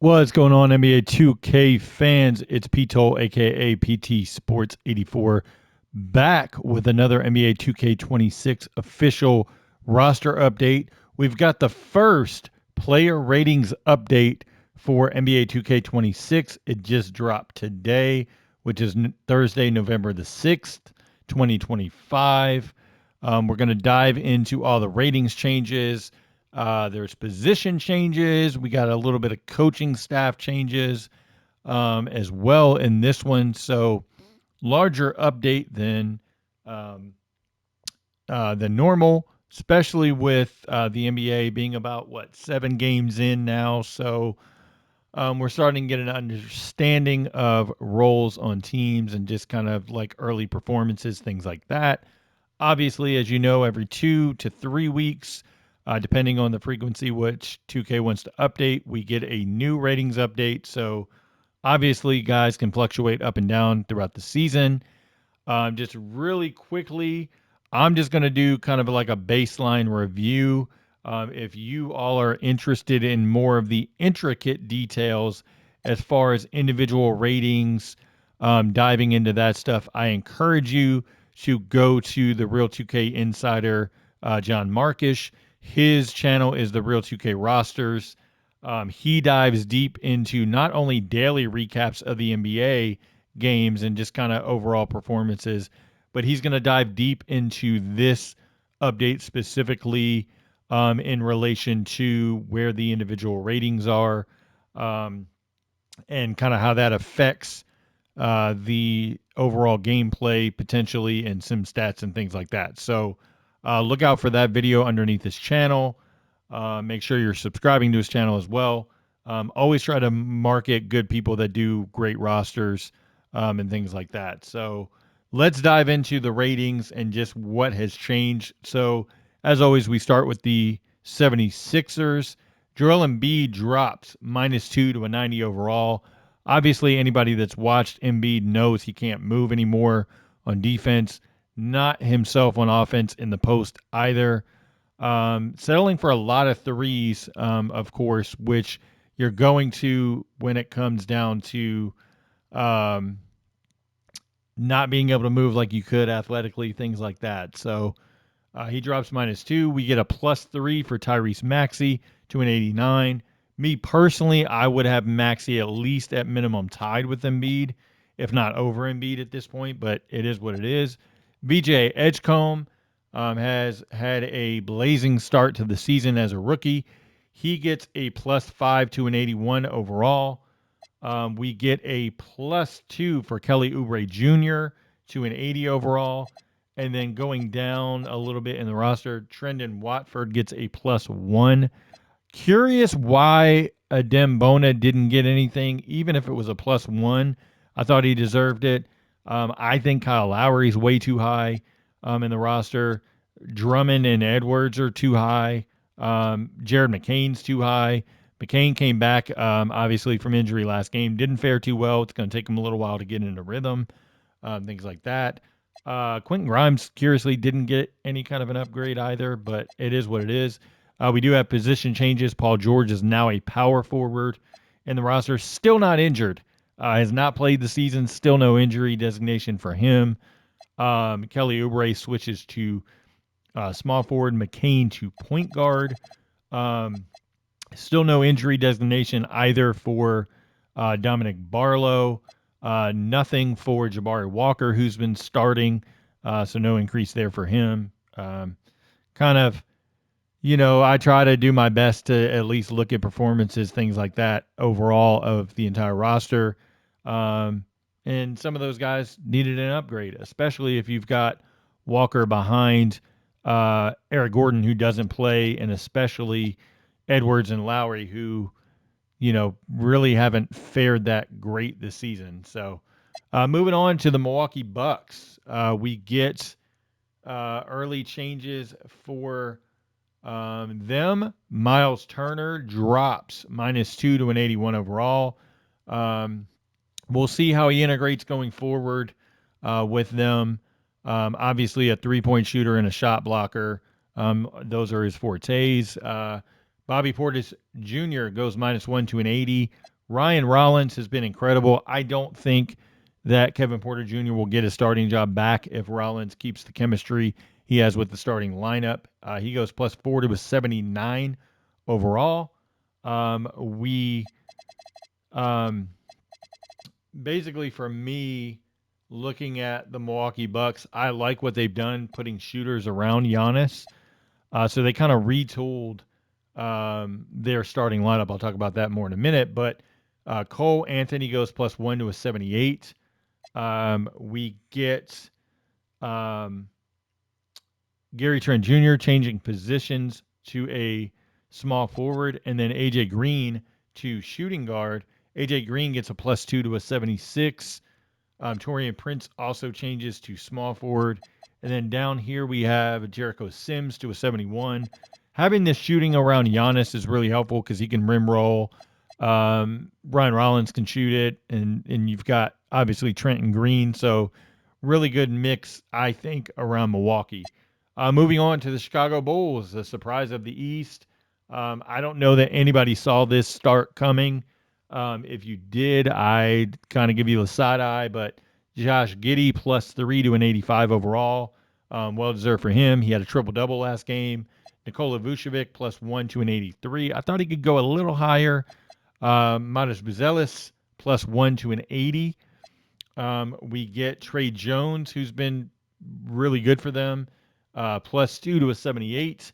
What's going on, NBA 2K fans? It's Pete Toll, aka PT Sports 84, back with another NBA 2K26 official roster update. We've got the first player ratings update for NBA 2K26. It just dropped today, which is Thursday, November the 6th, 2025. We're going to dive into all the ratings changes. There's position changes. We got a little bit of coaching staff changes as well in this one. So larger update um, than normal, especially with the NBA being about 7 games in now. So we're starting to get an understanding of roles on teams and just kind of like early performances, things like that. Obviously, as you know, every 2 to 3 weeks, depending on the frequency which 2K wants to update, we get a new ratings update. So obviously, guys can fluctuate up and down throughout the season. Just really quickly, I'm just going to do kind of like a baseline review. If you all are interested in more of the intricate details as far as individual ratings, diving into that stuff, I encourage you to go to the Real 2K Insider, John Markish. His channel is the Real 2K Rosters. He dives deep into not only daily recaps of the NBA games and just kind of overall performances, but he's going to dive deep into this update specifically in relation to where the individual ratings are um, and kind of how that affects the overall gameplay potentially and sim stats and things like that. So look out for that video underneath this channel. Make sure you're subscribing to his channel as well. Always try to market good people that do great rosters and things like that. So let's dive into the ratings and just what has changed. So, as always, we start with the 76ers. Joel Embiid drops -2 to a 90 overall. Obviously, anybody that's watched Embiid knows he can't move anymore on defense, not himself on offense in the post either. Settling for a lot of threes, of course, which you're going to when it comes down to um, not being able to move like you could athletically, things like that. So he drops -2. We get a +3 for Tyrese Maxey to an 89. Me personally, I would have Maxey at least at minimum tied with Embiid, if not over Embiid at this point, but it is what it is. VJ Edgecombe has had a blazing start to the season as a rookie. He gets a +5 to an 81 overall. We get a +2 for Kelly Oubre Jr. to an 80 overall. And then going down a little bit in the roster, Trendon Watford gets a +1. Curious why Adem Bona didn't get anything, even if it was a +1. I thought he deserved it. I think Kyle Lowry's way too high in the roster. Drummond and Edwards are too high. Jared McCain's too high. McCain came back, obviously, from injury last game. Didn't fare too well. It's going to take him a little while to get into rhythm, things like that. Quentin Grimes, curiously, didn't get any kind of an upgrade either, but it is what it is. We do have position changes. Paul George is now a power forward in the roster, still not injured. Has not played the season, still no injury designation for him. Kelly Oubre switches to small forward, McCain to point guard. Um, Still no injury designation either for Dominic Barlow. Nothing for Jabari Walker, who's been starting. So no increase there for him. Kind of, I try to do my best to at least look at performances, things like that, overall of the entire roster. Um, and some of those guys needed an upgrade, especially if you've got Walker behind Eric Gordon, who doesn't play, and especially Edwards and Lowry, who, really haven't fared that great this season. So, moving on to the Milwaukee Bucks, we get early changes for them. Miles Turner drops -2 to an 81 overall. Um, we'll see how he integrates going forward with them. Obviously, a 3-point shooter and a shot blocker. Those are his fortes. Bobby Portis Jr. goes -1 to an 80. Ryan Rollins has been incredible. I don't think that Kevin Porter Jr. will get his starting job back if Rollins keeps the chemistry he has with the starting lineup. He goes +4 to a 79 overall. We um, basically, for me, looking at the Milwaukee Bucks, I like what they've done putting shooters around Giannis. So they kind of retooled their starting lineup. I'll talk about that more in a minute. But Cole Anthony goes +1 to a 78. We get um, Gary Trent Jr. changing positions to a small forward, and then AJ Green to shooting guard. AJ Green gets a +2 to a 76. Torian Prince also changes to small forward. And then down here we have Jericho Sims to a 71. Having this shooting around Giannis is really helpful because he can rim roll. Brian Rollins can shoot it, and you've got obviously Trenton Green. So really good mix, I think, around Milwaukee. Moving on to the Chicago Bulls, the surprise of the East. I don't know that anybody saw this start coming. If you did, I'd kind of give you a side eye, but Josh Giddey +3 to an 85 overall. Well deserved for him. He had a triple double last game. Nikola Vucevic +1 to an 83. I thought he could go a little higher. Matas Buzelis +1 to an 80. We get Trey Jones, who's been really good for them, +2 to a 78.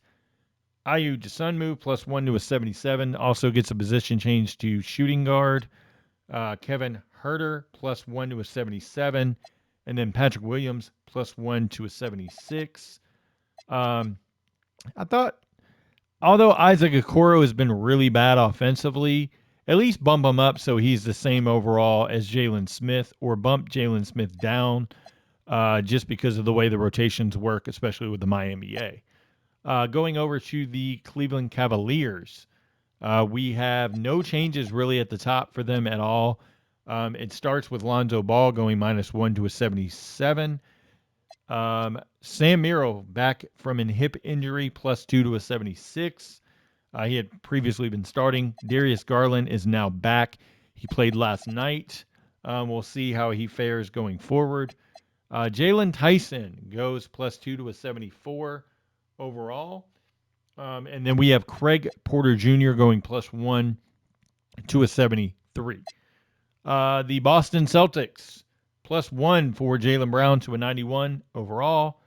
Ayu Dosunmu +1 to a 77. Also gets a position change to shooting guard. Kevin Huerter +1 to a 77. And then Patrick Williams +1 to a 76. I thought, although Isaac Okoro has been really bad offensively, at least bump him up so he's the same overall as Jalen Smith, or bump Jalen Smith down just because of the way the rotations work, especially with the Miami A. Going over to the Cleveland Cavaliers, we have no changes really at the top for them at all. It starts with Lonzo Ball going -1 to a 77. Sam Merrill back from a hip injury, +2 to a 76. He had previously been starting. Darius Garland is now back. He played last night. We'll see how he fares going forward. Jalen Tyson goes +2 to a 74 overall. And then we have Craig Porter Jr. going +1 to a 73. The Boston Celtics +1 for Jaylen Brown to a 91 overall.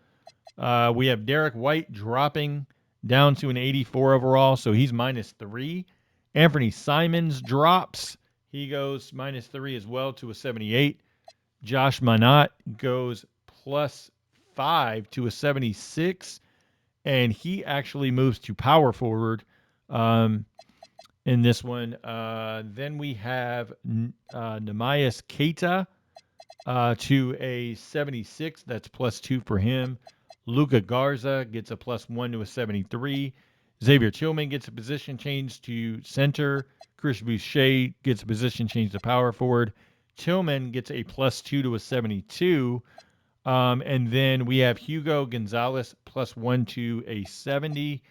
We have Derek White dropping down to an 84 overall, so he's -3. Anthony Simons drops. He goes -3 as well to a 78. Josh Minott goes +5 to a 76. And he actually moves to power forward in this one. Then we have Nehemias Keita to a 76. That's +2 for him. Luka Garza gets a +1 to a 73. Xavier Tillman gets a position change to center. Chris Boucher gets a position change to power forward. Tillman gets a +2 to a 72. And then we have Hugo Gonzalez +1 to a 70.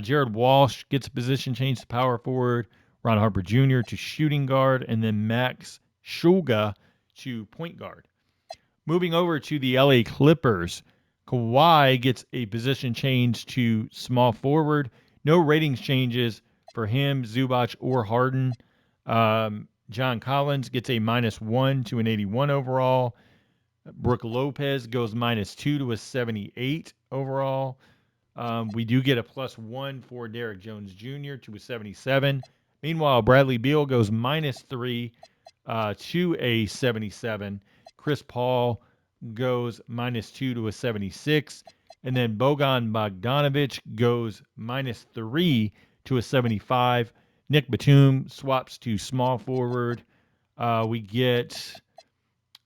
Jared Walsh gets a position change to power forward. Ron Harper Jr. to shooting guard. And then Max Shulga to point guard. Moving over to the LA Clippers, Kawhi gets a position change to small forward. No ratings changes for him, Zubac, or Harden. John Collins gets a -1 to an 81 overall. Brooke Lopez goes -2 to a 78 overall. We do get a +1 for Derek Jones Jr. to a 77. Meanwhile, Bradley Beal goes -3 to a 77. Chris Paul goes -2 to a 76. And then Bogan Bogdanovic goes -3 to a 75. Nick Batum swaps to small forward. We get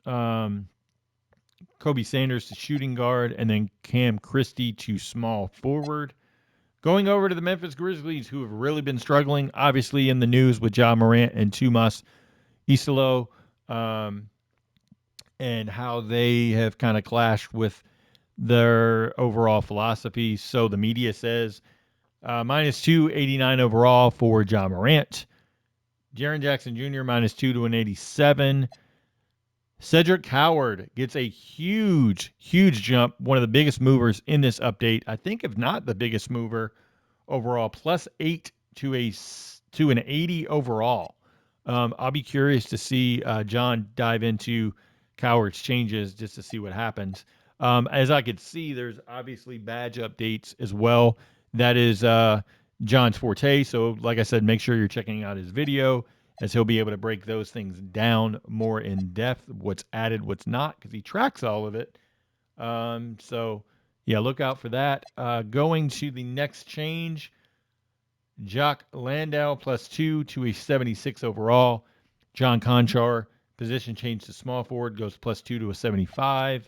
Kobe Sanders to shooting guard, and then Cam Christie to small forward. Going over to the Memphis Grizzlies, who have really been struggling, obviously in the news with Ja Morant and Tumas Isolo, and how they have kind of clashed with their overall philosophy. So the media says -289 overall for Ja Morant. Jaren Jackson Jr. -2 to an 87. Cedric Howard gets a huge, huge jump. One of the biggest movers in this update. I think, if not the biggest mover overall, +8 to an 80 overall. I'll be curious to see John dive into Coward's changes just to see what happens. As I could see, there's obviously badge updates as well. That is John's forte. So, like I said, make sure you're checking out his video, as he'll be able to break those things down more in depth, what's added, what's not, because he tracks all of it. So, yeah, look out for that. Going to the next change, Jock Landau +2 to a 76 overall. John Conchar, position change to small forward, goes +2 to a 75.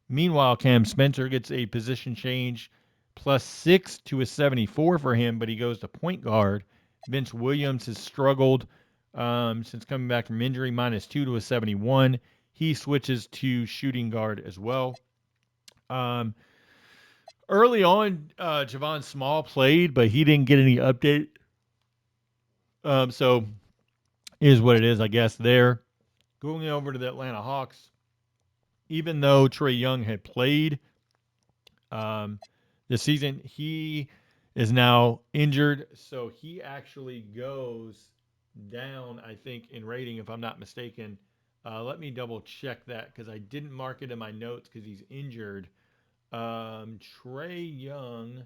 Meanwhile, Cam Spencer gets a position change, +6 to a 74 for him, but he goes to point guard. Vince Williams has struggled since coming back from injury, -2 to a 71. He switches to shooting guard as well. Early on, Javon Small played, but he didn't get any update. So is what it is, I guess, there. Going over to the Atlanta Hawks, even though Trae Young had played this season, he is now injured. So he actually goes down, I think, in rating, if I'm not mistaken. Let me double check that because I didn't mark it in my notes because he's injured. Trae Young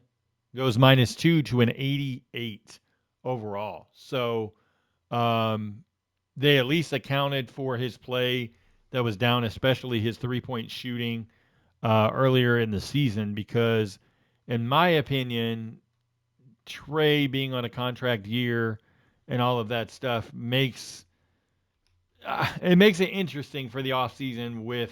goes -2 to an 88 overall. So they at least accounted for his play that was down, especially his 3-point shooting earlier in the season, because, in my opinion, Trae being on a contract year and all of that stuff makes it interesting for the offseason with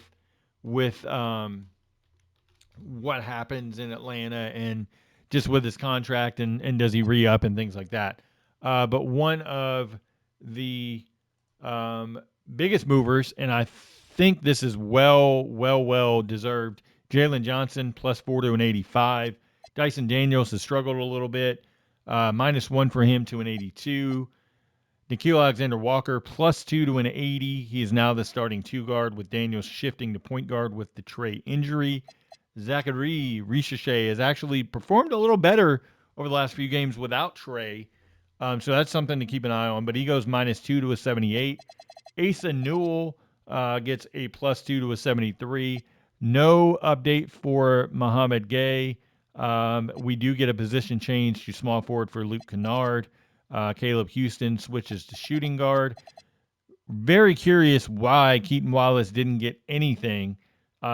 what happens in Atlanta and just with his contract and does he re-up and things like that. But one of the biggest movers, and I think this is well deserved, Jalen Johnson +4 to an 85. Dyson Daniels has struggled a little bit, -1 for him to an 82. Nickeil Alexander-Walker +2 to an 80. He is now the starting two guard, with Daniels shifting to point guard with the Trae injury. Zachary Richeche has actually performed a little better over the last few games without Trae. So that's something to keep an eye on. But he goes -2 to a 78. Asa Newell gets a +2 to a 73. No update for Mohamed Gay. We do get a position change to small forward for Luke Kennard. Caleb Houston switches to shooting guard. Very curious why Keaton Wallace didn't get anything.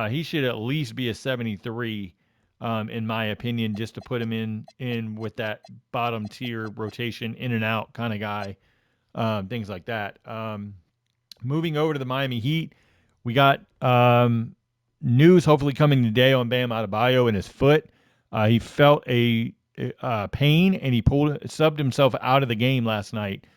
He should at least be a 73, in my opinion, just to put him in with that bottom tier rotation, in and out kind of guy, things like that. Moving over to the Miami Heat, we got news hopefully coming today on Bam Adebayo in his foot. He felt a pain and he subbed himself out of the game last night.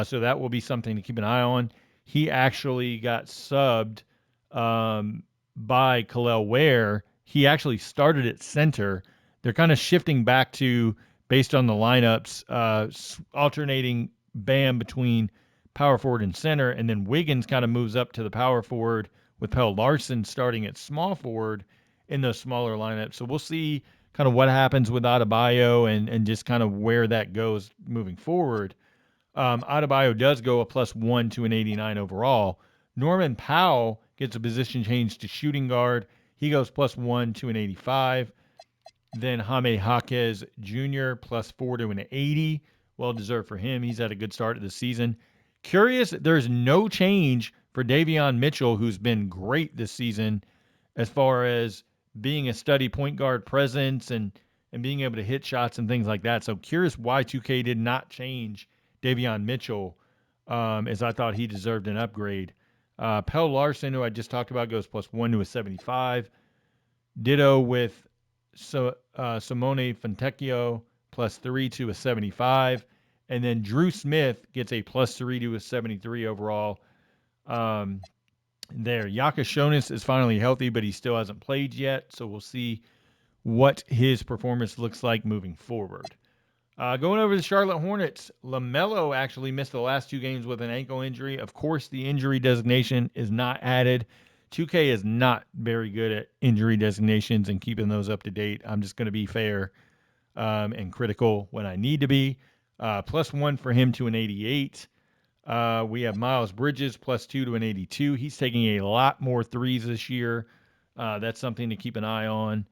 So that will be something to keep an eye on. He actually got subbed by Kel'el Ware. He actually started at center. They're kind of shifting back to, based on the lineups, alternating Bam between power forward and center, and then Wiggins kind of moves up to the power forward with Pelle Larsson starting at small forward in those smaller lineups. So we'll see kind of what happens with Adebayo and just kind of where that goes moving forward. Adebayo does go a +1 to an 89 overall. Norman Powell gets a position change to shooting guard. He goes +1 to an 85. Then Jaime Jaquez Jr. +4 to an 80. Well deserved for him. He's had a good start to the season. Curious, there's no change for Davion Mitchell, who's been great this season as far as being a steady point guard presence and being able to hit shots and things like that. So curious why 2K did not change Davion Mitchell, as I thought he deserved an upgrade. Pelle Larsson, who I just talked about, goes +1 to a 75. Ditto with Simone Fontecchio, +3 to a 75. And then Drew Smith gets a +3 to a 73 overall. There. Yakashonis is finally healthy, but he still hasn't played yet. So we'll see what his performance looks like moving forward. Going over the Charlotte Hornets, LaMelo actually missed the last 2 games with an ankle injury. Of course, the injury designation is not added. 2K is not very good at injury designations and keeping those up to date. I'm just going to be fair and critical when I need to be. +1 for him to an 88. We have Miles Bridges +2 to an 82. He's taking a lot more threes this year. That's something to keep an eye on.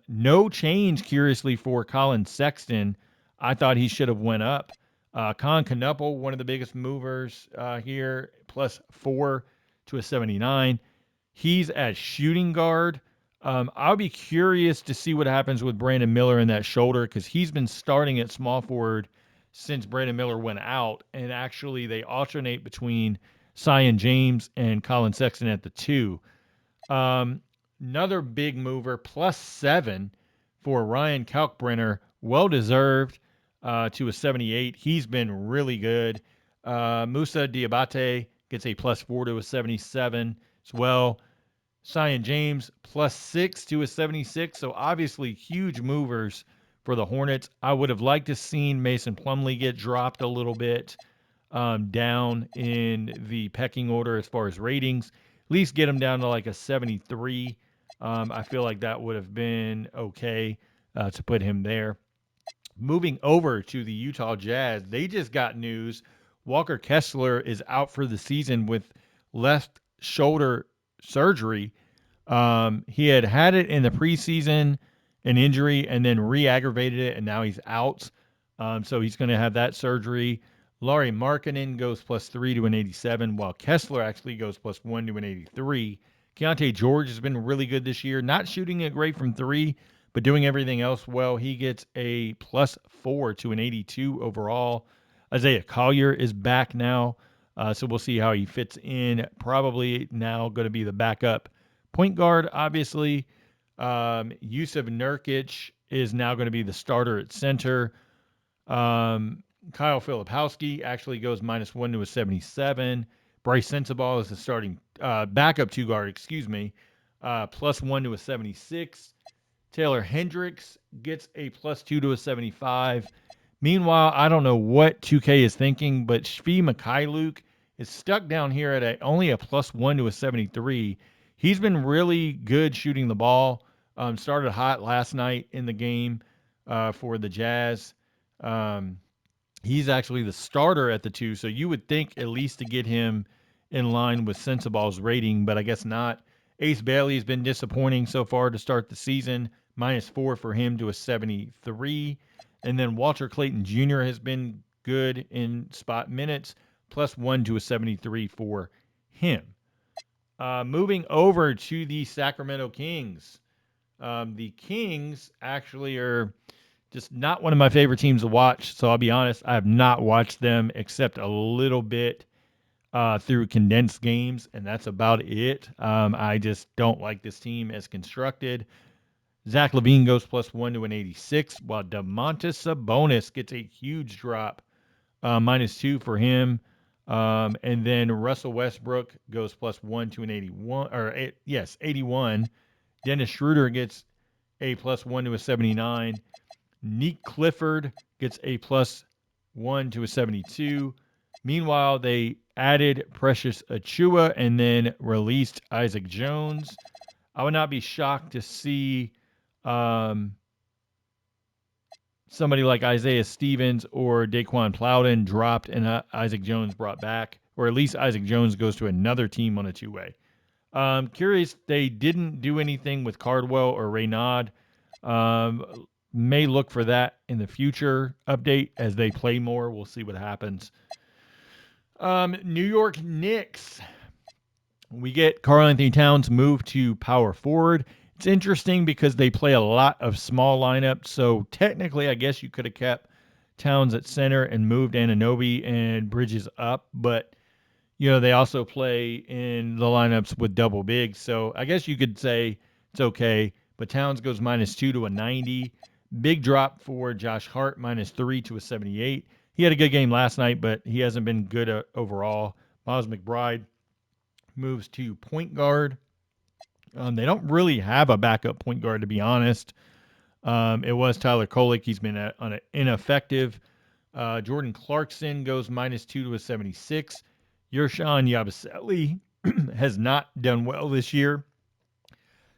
No change, curiously, for Colin Sexton. I thought he should have went up. Colin Knuppel, one of the biggest movers here, +4 to a 79. He's at shooting guard. I'll be curious to see what happens with Brandon Miller in that shoulder because he's been starting at small forward since Brandon Miller went out, and actually they alternate between Zion James and Colin Sexton at the 2. Another big mover, +7 for Ryan Kalkbrenner, well deserved to a 78. He's been really good. Musa Diabate gets a +4 to a 77 as well. Zion James +6 to a 76. So obviously huge movers for the Hornets. I would have liked to seen Mason Plumlee get dropped a little bit down in the pecking order as far as ratings. At least get him down to like a 73. I feel like that would have been okay to put him there. Moving over to the Utah Jazz, they just got news. Walker Kessler is out for the season with left shoulder surgery. He had it in the preseason, an injury, and then re-aggravated it, and now he's out. So he's going to have that surgery. Lauri Markkanen goes +3 to an 87, while Kessler actually goes +1 to an 83. Keontae George has been really good this year, not shooting it great from 3, but doing everything else well. He gets a +4 to an 82 overall. Isaiah Collier is back now, so we'll see how he fits in. Probably now going to be the backup point guard, obviously. Yusuf Nurkic is now going to be the starter at center. Kyle Filipowski actually goes -1 to a 77. Bryce Sensabaugh is the starting backup 2 guard, +1 to a 76. Taylor Hendricks gets a +2 to a 75. Meanwhile, I don't know what 2K is thinking, but Shvi Mykhailiuk is stuck down here at only a +1 to a 73. He's been really good shooting the ball. Started hot last night in the game for the Jazz. He's actually the starter at the 2, so you would think at least to get him in line with Sensabaugh's rating, but I guess not. Ace Bailey has been disappointing so far to start the season, -4 for him to a 73. And then Walter Clayton Jr. has been good in spot minutes, +1 to a 73 for him. Moving over to the Sacramento Kings. The Kings actually are just not one of my favorite teams to watch. So I'll be honest, I have not watched them except a little bit through condensed games, and that's about it. I just don't like this team as constructed. Zach LaVine goes +1 to an 86, while Domantas Sabonis gets a huge drop, -2 for him. And then Russell Westbrook goes +1 to an 81, 81. Dennis Schroeder gets a +1 to a 79. Nick Clifford gets a +1 to a 72. Meanwhile, they added Precious Achiuwa and then released Isaac Jones. I would not be shocked to see somebody like Isaiah Stevens or Daquan Plowden dropped and Isaac Jones brought back, or at least Isaac Jones goes to another team on a 2-way. Curious, they didn't do anything with Cardwell or Reynaud. May look for that in the future update as they play more. We'll see what happens. New York Knicks. We get Karl-Anthony Towns moved to power forward. It's interesting because they play a lot of small lineups. So technically, I guess you could have kept Towns at center and moved Anunoby and Bridges up. But, they also play in the lineups with double bigs. So I guess you could say it's okay. But Towns goes -2 to a 90. Big drop for Josh Hart, -3 to a 78. He had a good game last night, but he hasn't been good overall. Miles McBride moves to point guard. They don't really have a backup point guard, to be honest. It was Tyler Kolek. He's been ineffective. Jordan Clarkson goes -2 to a 76. Yershon Yabusele has not done well this year.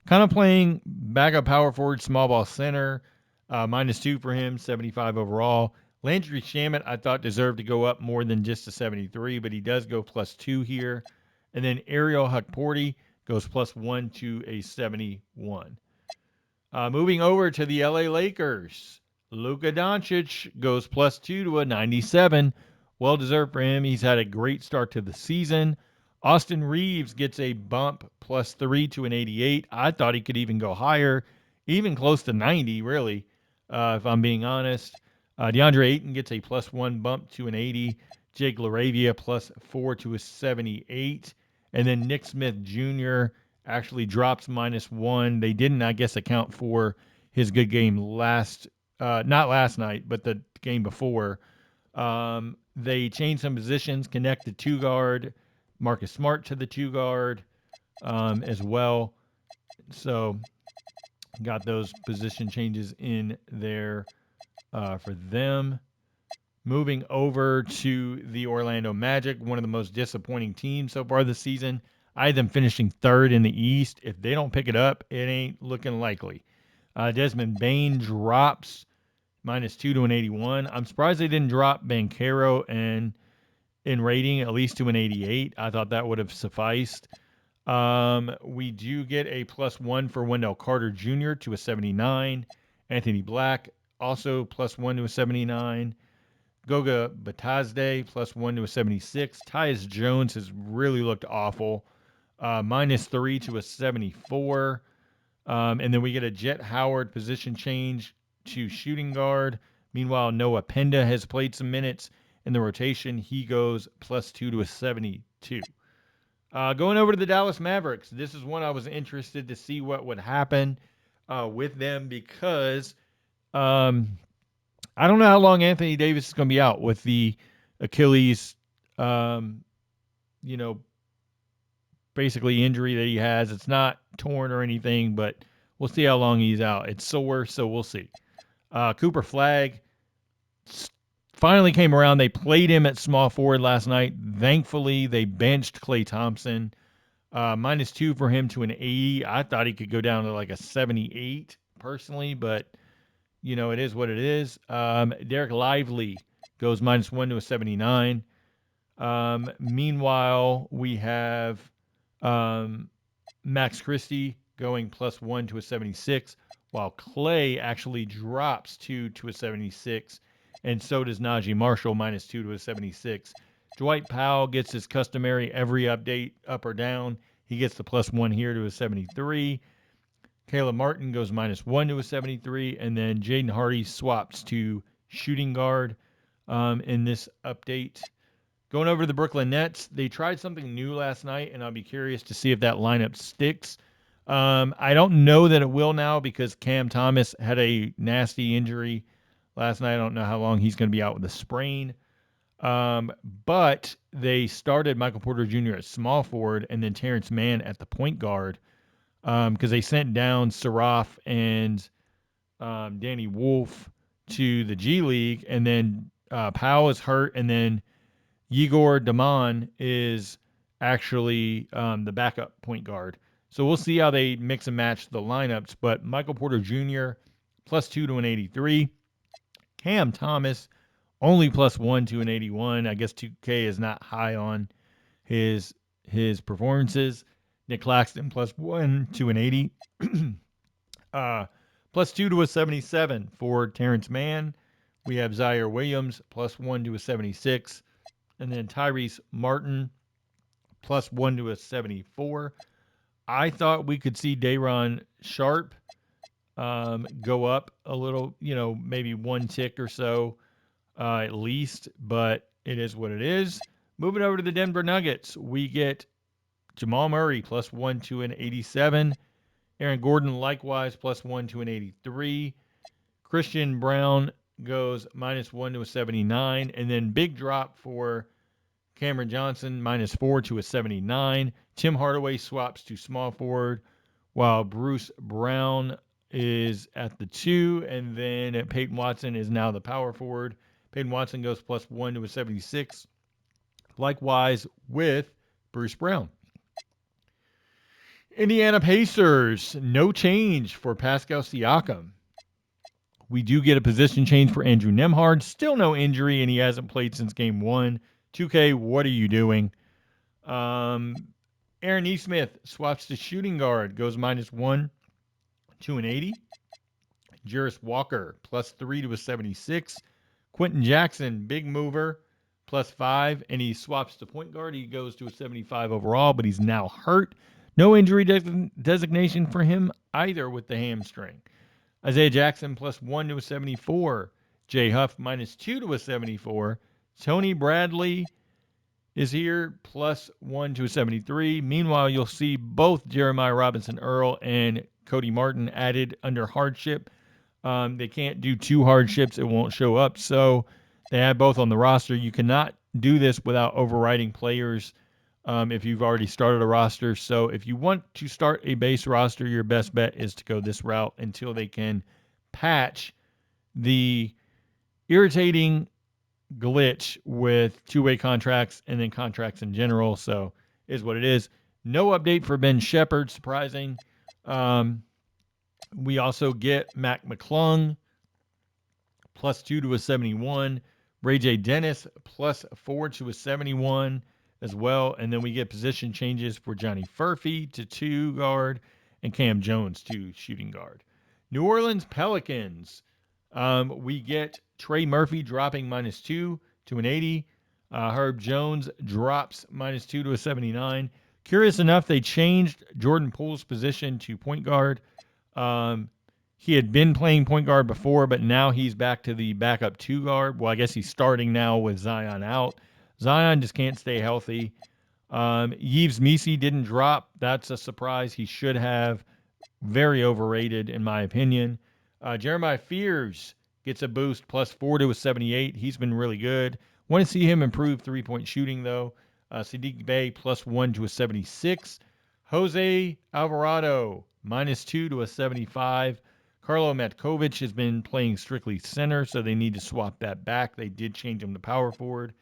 Kind of playing backup power forward, small ball center. -2 for him, 75 overall. Landry Shamet, I thought, deserved to go up more than just a 73, but he does go +2 here. And then Ariel Hukporti goes +1 to a 71. Moving over to the LA Lakers, Luka Doncic goes +2 to a 97. Well deserved for him. He's had a great start to the season. Austin Reeves gets a bump +3 to an 88. I thought he could even go higher, even close to 90, really, if I'm being honest. DeAndre Ayton gets a +1 bump to an 80. Jake LaRavia +4 to a 78. And then Nick Smith Jr. actually drops -1. They didn't, I guess, account for his good game not last night, but the game before. They changed some positions, connect the 2 guard, Marcus Smart to the 2 guard as well. So got those position changes in there for them. Moving over to the Orlando Magic, one of the most disappointing teams so far this season. I had them finishing third in the East. If they don't pick it up, it ain't looking likely. Desmond Bane drops -2 to an 81. I'm surprised they didn't drop Banchero and in rating at least to an 88. I thought that would have sufficed. We do get a +1 for Wendell Carter Jr. to a 79. Anthony Black also +1 to a 79. Goga Batazde +1 to a 76. Tyus Jones has really looked awful. -3 to a 74. And then we get a Jet Howard position change to shooting guard. Meanwhile, Noah Penda has played some minutes in the rotation. He goes +2 to a 72. Going over to the Dallas Mavericks. This is one I was interested to see what would happen with them because I don't know how long Anthony Davis is going to be out with the Achilles, basically injury that he has. It's not torn or anything, but we'll see how long he's out. It's sore, so we'll see. Cooper Flagg finally came around. They played him at small forward last night. Thankfully, they benched Klay Thompson. -2 for him to an 80. I thought he could go down to like a 78 personally, but it is what it is. Derek Lively goes -1 to a 79. Meanwhile, we have Max Christie going +1 to a 76, while Klay actually drops 2 to a 76, and so does Najee Marshall -2 to a 76. Dwight Powell gets his customary every update up or down. He gets the +1 here to a 73. Caleb Martin goes -1 to a 73, and then Jaden Hardy swaps to shooting guard in this update. Going over to the Brooklyn Nets, they tried something new last night, and I'll be curious to see if that lineup sticks. I don't know that it will now because Cam Thomas had a nasty injury last night. I don't know how long he's going to be out with a sprain. But they started Michael Porter Jr. at small forward and then Terrence Mann at the point guard because they sent down Saraf and Danny Wolf to the G League, and then Powell is hurt, and then Igor Damon is actually the backup point guard. So we'll see how they mix and match the lineups. But Michael Porter Jr. +2 to an 83. Cam Thomas only +1 to an 81. I guess 2K is not high on his performances. Nick Claxton +1 to an 80. +2 to a 77 for Terrence Mann. We have Zaire Williams +1 to a 76. And then Tyrese Martin +1 to a 74. I thought we could see Day'Ron Sharpe go up a little, maybe one tick or so at least, but it is what it is. Moving over to the Denver Nuggets, we get Jamal Murray +1 to an 87. Aaron Gordon likewise +1 to an 83. Christian Brown goes -1 to a 79. And then big drop for Cameron Johnson -4 to a 79. Tim Hardaway swaps to small forward, while Bruce Brown is at the 2, and then Peyton Watson is now the power forward. Peyton Watson goes +1 to a 76. Likewise with Bruce Brown. Indiana Pacers, no change for Pascal Siakam. We do get a position change for Andrew Nembhard. Still no injury, and he hasn't played since game 1. 2K, what are you doing? Aaron Nesmith swaps to shooting guard, goes -1 to an 80. Jarris Walker, +3 to a 76. Quentin Jackson, big mover, +5, and he swaps to point guard. He goes to a 75 overall, but he's now hurt. No injury designation for him either with the hamstring. Isaiah Jackson, +1 to a 74. Jay Huff, -2 to a 74. Tony Bradley is here, +1 to a 73. Meanwhile, you'll see both Jeremiah Robinson Earl and Cody Martin added under hardship. They can't do 2 hardships. It won't show up. So they have both on the roster. You cannot do this without overriding players if you've already started a roster. So if you want to start a base roster, your best bet is to go this route until they can patch the irritating glitch with two-way contracts and then contracts in general. So is what it is. No update for Ben Shepherd, surprising. We also get Mac McClung, +2 to a 71. Ray J. Dennis, +4 to a 71 as well. And then we get position changes for Johnny Furphy to 2 guard and Cam Jones to shooting guard. New Orleans Pelicans, we get Trey Murphy dropping -2 to an 80. Herb Jones drops -2 to a 79. Curious enough, they changed Jordan Poole's position to point guard. He had been playing point guard before, but now he's back to the backup 2 guard. Well, I guess he's starting now with Zion out. Zion just can't stay healthy. Yves Missi didn't drop. That's a surprise. He should have. Very overrated, in my opinion. Jeremiah Fears gets a boost, +4 to a 78. He's been really good. Want to see him improve three-point shooting, though. Saddiq Bey, +1 to a 76. Jose Alvarado, -2 to a 75. Carlo Matkovic has been playing strictly center, so they need to swap that back. They did change him to power forward.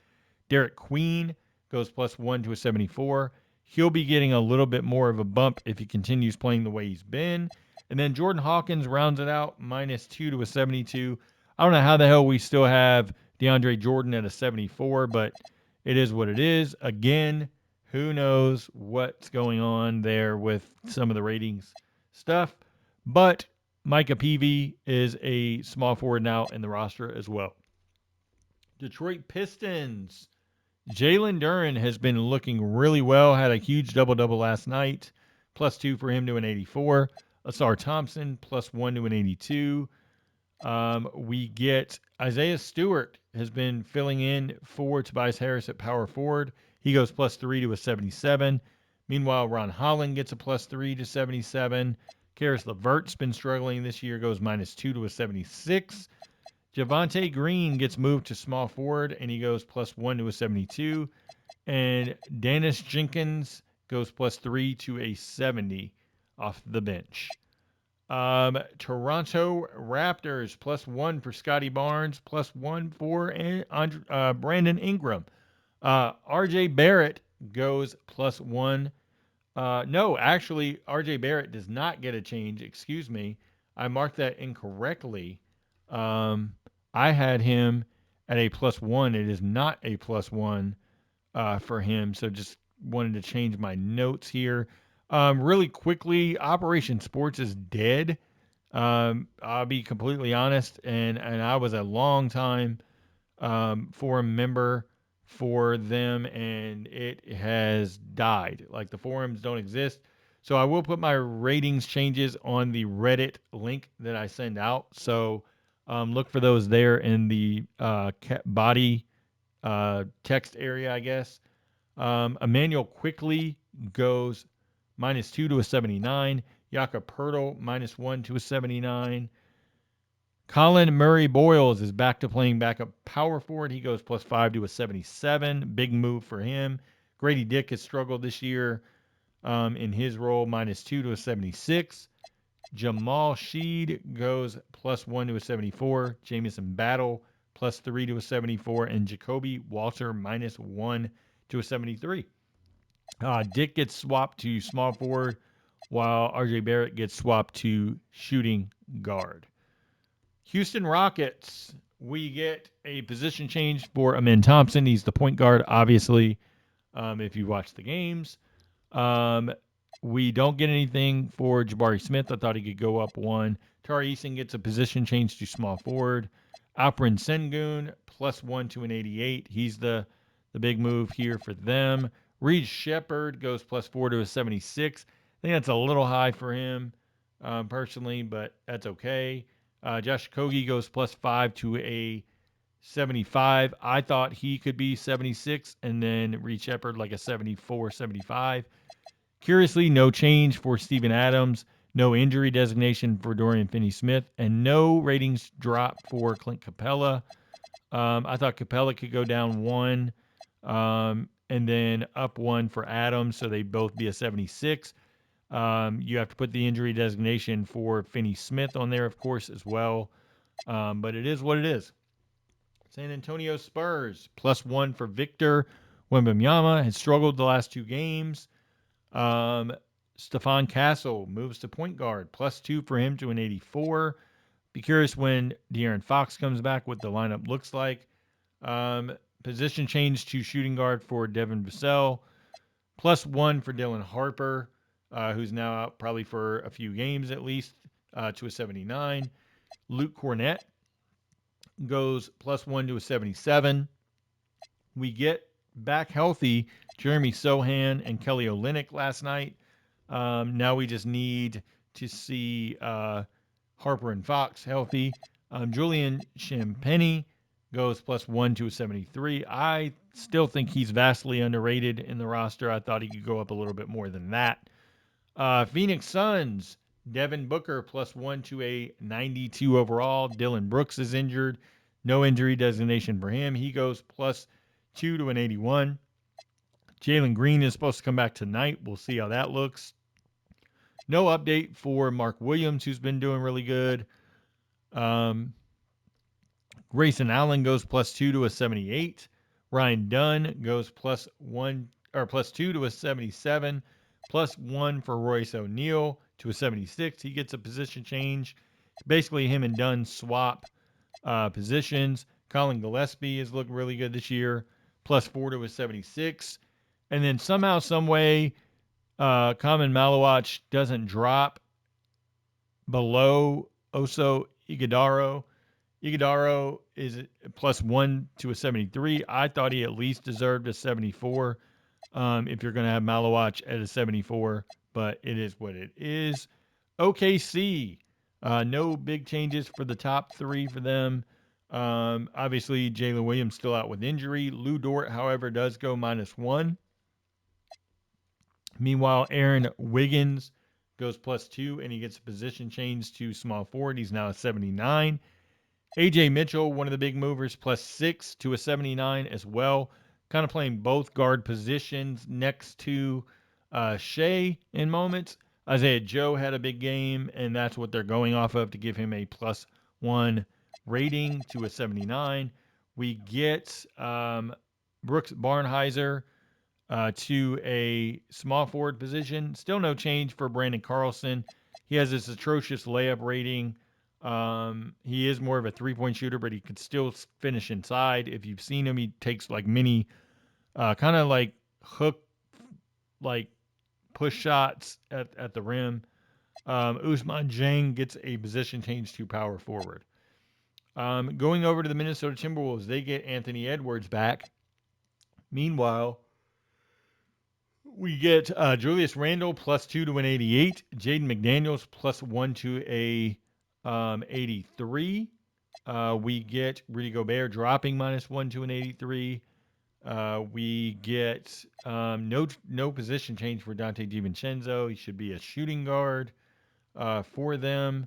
Derek Queen goes +1 to a 74. He'll be getting a little bit more of a bump if he continues playing the way he's been. And then Jordan Hawkins rounds it out, -2 to a 72. I don't know how the hell we still have DeAndre Jordan at a 74, but it is what it is. Again, who knows what's going on there with some of the ratings stuff. But Micah Peavy is a small forward now in the roster as well. Detroit Pistons. Jalen Duren has been looking really well. Had a huge double-double last night. +2 for him to an 84. Asar Thompson, +1 to an 82. We get Isaiah Stewart has been filling in for Tobias Harris at power forward. He goes +3 to a 77. Meanwhile, Ron Holland gets a +3 to 77. Karis LeVert's been struggling this year, goes -2 to a 76. Javonte Green gets moved to small forward, and he goes +1 to a 72. And Dennis Jenkins goes +3 to a 70 off the bench. Toronto Raptors, +1 for Scotty Barnes, +1 for Brandon Ingram. RJ Barrett goes +1. No, actually, RJ Barrett does not get a change. Excuse me. I marked that incorrectly. I had him at a +1. It is not a +1 for him. So just wanted to change my notes here. Really quickly, Operation Sports is dead. I'll be completely honest, and I was a long time forum member for them, and it has died. Like, the forums don't exist. So I will put my ratings changes on the Reddit link that I send out. So look for those there in the body text area, I guess. Emmanuel Quickly goes -2 to a 79. Jakob Poeltl, -1 to a 79. Colin Murray Boyles is back to playing backup power forward. He goes +5 to a 77. Big move for him. Grady Dick has struggled this year in his role, -2 to a 76. Jamal Sheed goes +1 to a 74. Jamison Battle +3 to a 74. And Jacoby Walter -1 to a 73. Dick gets swapped to small forward, while RJ Barrett gets swapped to shooting guard. Houston Rockets, we get a position change for Amen Thompson. He's the point guard, obviously, if you watch the games. We don't get anything for Jabari Smith. I thought he could go up one. Tari Eason gets a position change to small forward. Alperen Sengun +1 to an 88. He's the big move here for them. Reed Shepard goes +4 to a 76. I think that's a little high for him personally, but that's okay. Josh Kogi goes +5 to a 75. I thought he could be 76, and then Reed Shepard like a 74, 75. Curiously, no change for Steven Adams, no injury designation for Dorian Finney-Smith, and no ratings drop for Clint Capella. I thought Capella could go down one and then up one for Adams, so they both be a 76. You have to put the injury designation for Finney-Smith on there, of course, as well. But it is what it is. San Antonio Spurs, +1 for Victor Wembanyama, has struggled the last two games. Stephon Castle moves to point guard, +2 for him to an 84. Be curious when De'Aaron Fox comes back what the lineup looks like. Position change to shooting guard for Devin Vassell, +1 for Dylan Harper, who's now out probably for a few games at least, to a 79. Luke Cornett goes +1 to a 77. We get back healthy Jeremy Sohan and Kelly Olynyk last night. Now we just need to see Harper and Fox healthy. Julian Champagnie goes +1 to a 73. I still think he's vastly underrated in the roster. I thought he could go up a little bit more than that. Phoenix Suns, Devin Booker +1 to a 92 overall. Dylan Brooks is injured. No injury designation for him. He goes +2 to an 81. Jalen Green is supposed to come back tonight. We'll see how that looks. No update for Mark Williams, who's been doing really good. Grayson Allen goes +2 to a 78. Ryan Dunn goes +2 to a 77. +1 for Royce O'Neal to a 76. He gets a position change. Basically, him and Dunn swap positions. Colin Gillespie has looked really good this year. +4 to a 76. And then somehow, some way, Common Malawach doesn't drop below Oso Ighodaro. Ighodaro is +1 to a 73. I thought he at least deserved a 74 if you're going to have Malawach at a 74, but it is what it is. OKC, no big changes for the top three for them. Obviously, Jalen Williams still out with injury. Lou Dort, however, does go -1. Meanwhile, Aaron Wiggins goes +2, and he gets a position change to small forward. He's now a 79. AJ Mitchell, one of the big movers, +6 to a 79 as well. Kind of playing both guard positions next to Shea in moments. Isaiah Joe had a big game, and that's what they're going off of to give him a +1 rating to a 79. We get Brooks Barnhizer to a small forward position. Still no change for Brandon Carlson. He has this atrocious layup rating. He is more of a three-point shooter, but he could still finish inside. If you've seen him, he takes like mini, kind of like hook, like push shots at the rim. Ousmane Dieng gets a position change to power forward. Going over to the Minnesota Timberwolves, they get Anthony Edwards back. Meanwhile, we get Julius Randle +2 to an 88. Jaden McDaniels +1 to a 83. We get Rudy Gobert dropping -1 to an 83. We get no position change for Dante DiVincenzo. He should be a shooting guard for them.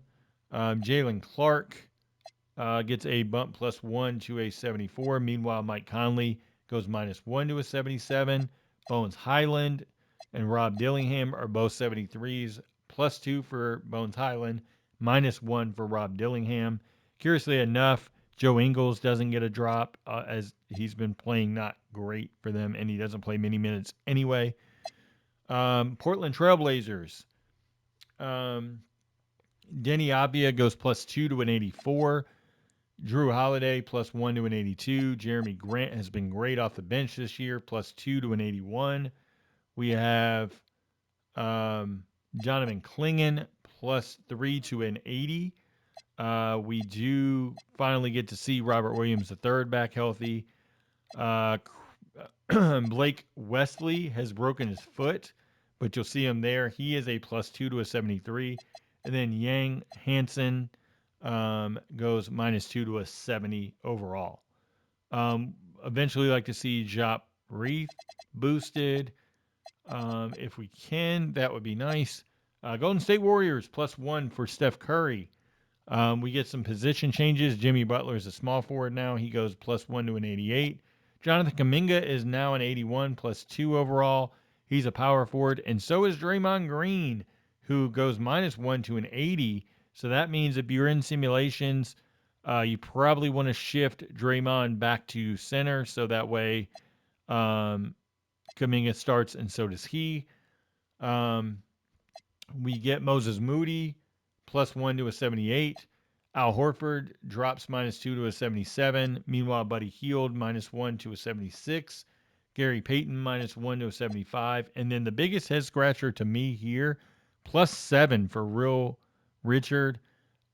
Jalen Clark gets a bump +1 to a 74. Meanwhile, Mike Conley goes -1 to a 77. Bones Highland and Rob Dillingham are both 73s +2 for Bones Highland, -1 for Rob Dillingham. Curiously enough, Joe Ingles doesn't get a drop as he's been playing not great for them, and he doesn't play many minutes anyway. Portland Trailblazers. Denny Abia goes +2 to an 84. Drew Holiday +1 to an 82. Jeremy Grant has been great off the bench this year, +2 to an 81. We have Jonathan Klingon +3 to an 80. We do finally get to see Robert Williams III back healthy. Blake Wesley has broken his foot, but you'll see him there. He is a +2 to a 73. And then Yang Hansen goes -2 to a 70 overall. Eventually, like to see Jop Reith boosted. If we can, that would be nice. Golden State Warriors +1 for Steph Curry. We get some position changes. Jimmy Butler is a small forward now. He goes +1 to an 88. Jonathan Kuminga is now an 81, +2 overall. He's a power forward. And so is Draymond Green, who goes -1 to an 80. So that means if you're in simulations, you probably want to shift Draymond back to center so that way Kuminga starts and so does he. We get Moses Moody +1 to a 78. Al Horford drops -2 to a 77. Meanwhile, Buddy Hield -1 to a 76. Gary Payton -1 to a 75. And then the biggest head scratcher to me here, +7 for Real Richard.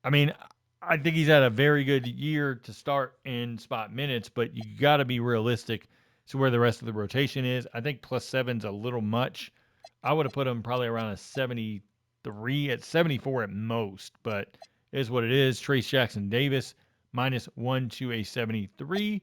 I mean, I think he's had a very good year to start in spot minutes, but you got to be realistic to where the rest of the rotation is. I think +7's a little much. I would have put him probably around a 73 at 74 at most, but it is what it is. Trace Jackson Davis -1 to a 73.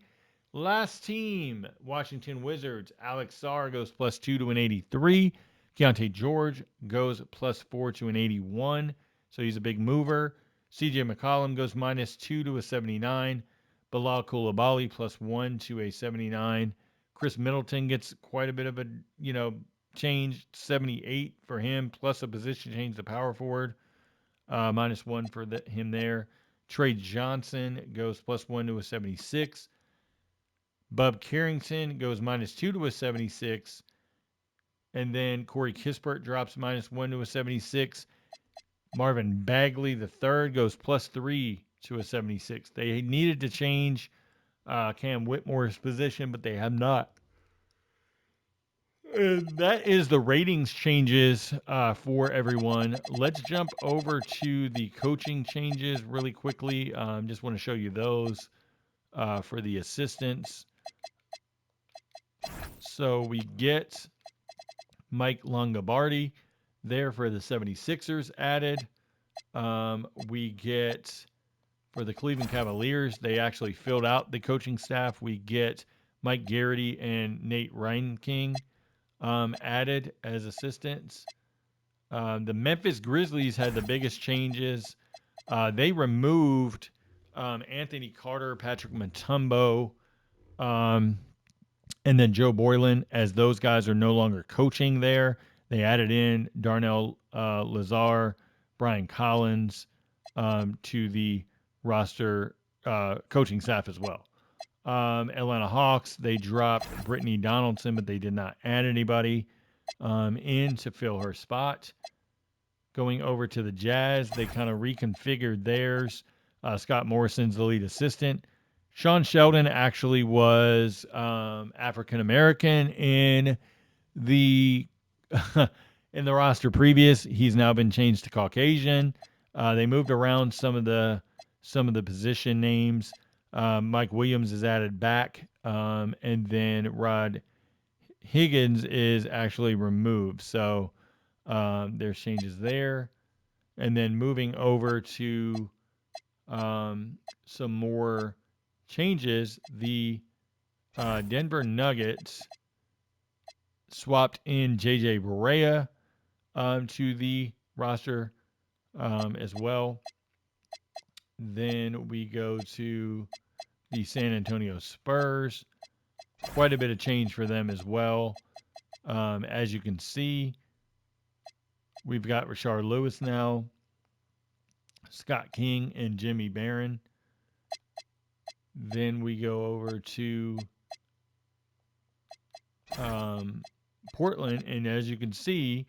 Last team, Washington Wizards. Alex Sarr goes +2 to an 83. Keontae George goes +4 to an 81. So he's a big mover. CJ McCollum goes -2 to a 79. Bilal Coulibaly +1 to a 79. Chris Middleton gets quite a bit of a, change, 78 for him, plus a position change to power forward, -1 for him there. Trey Johnson goes +1 to a 76. Bub Carrington goes -2 to a 76. And then Corey Kispert drops -1 to a 76. Marvin Bagley III goes +3 to a 76. They needed to change Cam Whitmore's position, but they have not. That is the ratings changes for everyone. Let's jump over to the coaching changes really quickly. Just want to show you those for the assistants. So we get Mike Longobardi there for the 76ers added. We get for the Cleveland Cavaliers, they actually filled out the coaching staff. We get Mike Garrity and Nate Reinking added as assistants. The Memphis Grizzlies had the biggest changes. They removed Anthony Carter, Patrick Mutombo, and then Joe Boylan, as those guys are no longer coaching there. They added in Darnell Lazar, Brian Collins to the roster coaching staff as well. Atlanta Hawks, they dropped Brittany Donaldson, but they did not add anybody in to fill her spot. Going over to the Jazz, they kind of reconfigured theirs. Scott Morrison's the lead assistant. Sean Sheldon actually was African American in the in the roster previous. He's now been changed to Caucasian. They moved around some of the position names. Mike Williams is added back, and then Rod Higgins is actually removed. So there's changes there. And then moving over to some more changes, the Denver Nuggets swapped in JJ Barea to the roster as well. Then we go to the San Antonio Spurs. Quite a bit of change for them as well. As you can see, We've got Rashard Lewis now, Scott King, and Jimmy Barron. Then we go over to um, Portland, and as you can see,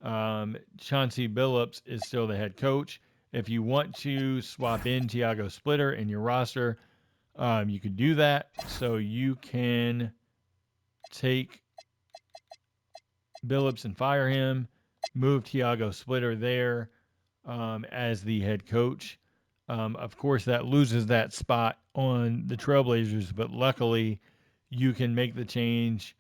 Chauncey Billups is still the head coach. If you want to swap in Tiago Splitter in your roster, you can do that. So you can take Billups and fire him, move Tiago Splitter there as the head coach. Of course, that loses that spot on the Trailblazers, but luckily you can make the change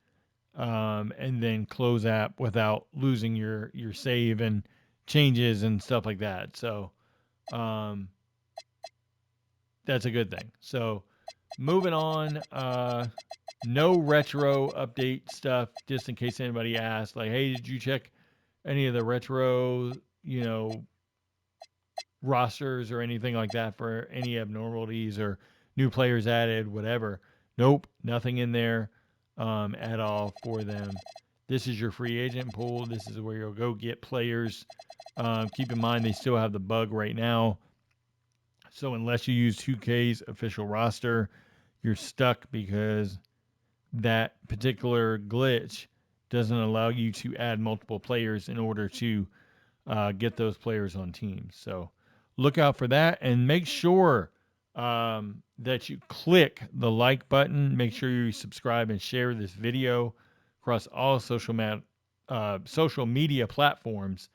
and then close app without losing your save and changes and stuff like that. So um, that's a good thing. So moving on, no retro update stuff. Just in case anybody asks, like, hey, did you check any of the retro, rosters or anything like that for any abnormalities or new players added, whatever? Nope, nothing in there at all for them. This is your free agent pool. This is where you'll go get players. Keep in mind they still have the bug right now. So unless you use 2K's official roster, you're stuck because that particular glitch doesn't allow you to add multiple players in order to get those players on teams. So look out for that and make sure that you click the like button. Make sure you subscribe and share this video across all social media platforms,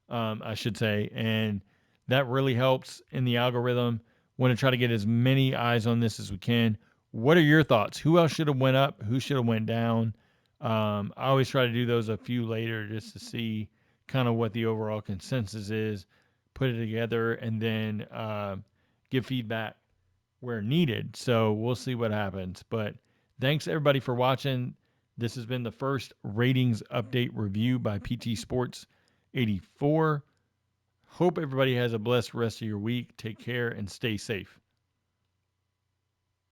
I should say. And that really helps in the algorithm. Want to try to get as many eyes on this as we can. What are your thoughts? Who else should have went up? Who should have went down? I always try to do those a few later just to see kind of what the overall consensus is, put it together, and then give feedback where needed. So we'll see what happens. But thanks everybody for watching. This has been the first ratings update review by PT Sports 84. Hope everybody has a blessed rest of your week. Take care and stay safe.